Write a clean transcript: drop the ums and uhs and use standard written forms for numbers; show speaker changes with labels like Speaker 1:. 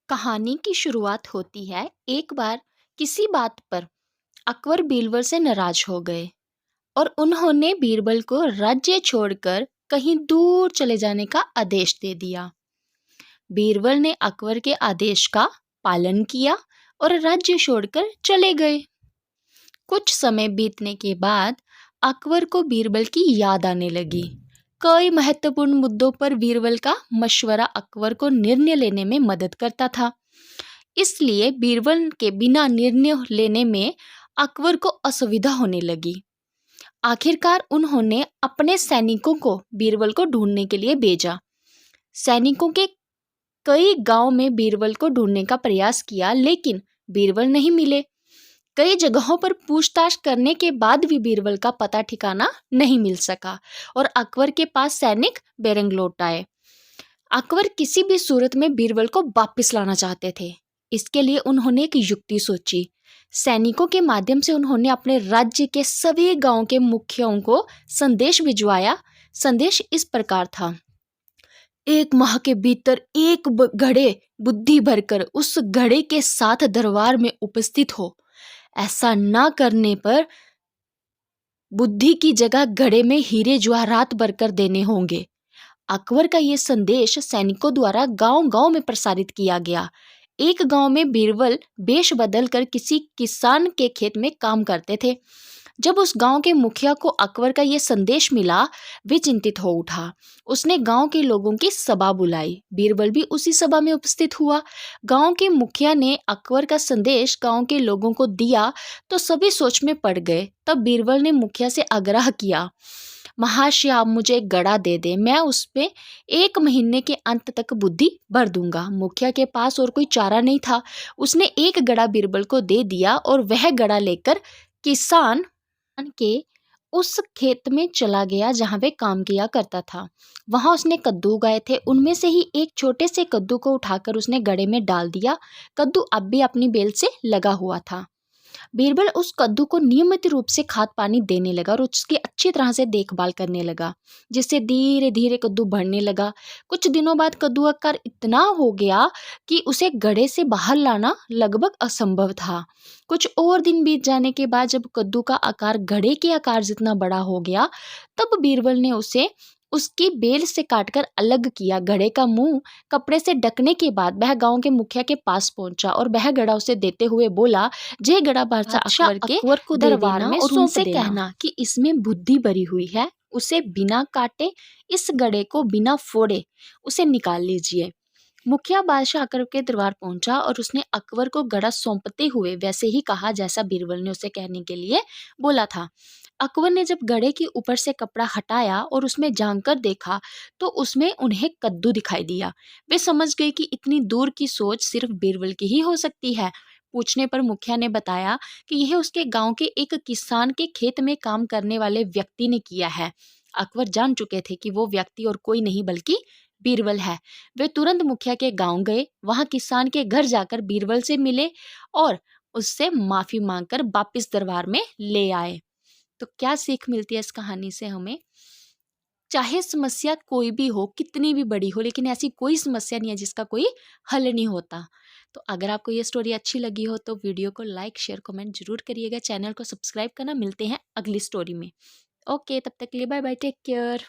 Speaker 1: कहानी की शुरुआत होती है। एक बार किसी बात पर अकबर बीरबल से नाराज हो गए और उन्होंने बीरबल को राज्य छोड़कर कहीं दूर चले जाने का आदेश दे दिया। बीरबल ने अकबर के आदेश का पालन किया और राज्य छोड़कर चले गए। कुछ समय बीतने के बाद अकबर को बीरबल की याद आने लगी। कई महत्वपूर्ण मुद्दों पर बीरबल का मशवरा अकबर को निर्णय लेने में मदद करता था। इसलिए बीरबल के बिना निर्णय लेने में अकबर को असुविधा होने लगी। आखिरकार उन्होंने अपने सैनिकों को बीरबल को ढूंढने के लिए भेजा। सैनिकों के कई गांव में बीरबल को ढूंढने का प्रयास किया, लेकिन बीरबल नहीं मिले। कई जगहों पर पूछताछ करने के बाद भी बीरबल का पता ठिकाना नहीं मिल सका और अकबर के पास सैनिक बेरंग लौट आए। अकबर किसी भी सूरत में बीरबल को वापस लाना चाहते थे। इसके लिए उन्होंने एक युक्ति सोची। सैनिकों के माध्यम से उन्होंने अपने राज्य के सभी गांव के मुखियाओं को संदेश भिजवाया। संदेश इस प्रकार था: 1 माह के भीतर एक घड़े बुद्धि भरकर उस घड़े के साथ दरबार में उपस्थित हो। ऐसा न करने पर बुद्धि की जगह घड़े में हीरे जवाहरात भरकर देने होंगे। अकबर का ये संदेश सैनिकों द्वारा गांव-गांव में प्रसारित किया गया। एक गांव में बीरबल वेश बदलकर किसी किसान के खेत में काम करते थे। जब उस गांव के मुखिया को अकबर का ये संदेश मिला, वे चिंतित हो उठा। उसने गांव के लोगों की सभा बुलाई। बीरबल भी उसी सभा में उपस्थित हुआ। गांव के मुखिया ने अकबर का संदेश गांव के लोगों को दिया तो सभी सोच में पड़ गए। तब बीरबल ने मुखिया से आग्रह किया, महाशय, आप मुझे एक घड़ा दे दे, मैं उसमें 1 महीने के अंत तक बुद्धि भर दूंगा। मुखिया के पास और कोई चारा नहीं था। उसने एक घड़ा बीरबल को दे दिया और वह घड़ा लेकर किसान के उस खेत में चला गया जहां वे काम किया करता था। वहां उसने कद्दू उगाए थे। उनमें से ही एक छोटे से कद्दू को उठाकर उसने घड़े में डाल दिया। कद्दू अब भी अपनी बेल से लगा हुआ था। बीरबल उस कद्दू को नियमित रूप से खाद पानी देने लगा और उसकी अच्छी तरह से देखभाल करने लगा, जिससे धीरे धीरे कद्दू बढ़ने लगा। कुछ दिनों बाद कद्दू का आकार इतना हो गया कि उसे घड़े से बाहर लाना लगभग असंभव था। कुछ और दिन बीत जाने के बाद जब कद्दू का आकार घड़े के आकार जितना बड़ा हो गया, तब बीरबल ने उसे उसकी बेल से काटकर अलग किया। घड़े का मुंह कपड़े से ढकने के बाद वह गांव के मुखिया के पास पहुंचा और वह घड़ा उसे देते हुए बोला, जे घड़ा बादशाह अकबर को दरबार में और उनसे कहना कि इसमें बुद्धि भरी हुई है। उसे बिना काटे, इस घड़े को बिना फोड़े उसे निकाल लीजिए। मुखिया बादशाह अकबर के दरबार पहुंचा और उसने अकबर को घड़ा सौंपते हुए वैसे ही कहा जैसा बीरबल ने उसे कहने के लिए बोला था। अकबर ने जब घड़े के ऊपर से कपड़ा हटाया और उसमें झांक कर देखा तो उसमें उन्हें कद्दू दिखाई दिया। वे समझ गए कि इतनी दूर की सोच सिर्फ बीरबल की ही हो सकती है। पूछने पर मुखिया ने बताया कि यह उसके गांव के एक किसान के खेत में काम करने वाले व्यक्ति ने किया है। अकबर जान चुके थे कि वो व्यक्ति और कोई नहीं बल्कि बीरबल है। वे तुरंत मुखिया के गांव गए। वहां किसान के घर जाकर बीरबल से मिले और उससे माफी मांगकर वापस दरबार में ले आए। तो क्या सीख मिलती है इस कहानी से हमें? चाहे समस्या कोई भी हो, कितनी भी बड़ी हो, लेकिन ऐसी कोई समस्या नहीं है जिसका कोई हल नहीं होता। तो अगर आपको ये स्टोरी अच्छी लगी हो तो वीडियो को लाइक, शेयर, कमेंट जरूर करिएगा। चैनल को सब्सक्राइब करना। मिलते हैं अगली स्टोरी में। ओके, तब तक के लिए बाय बाय, टेक केयर।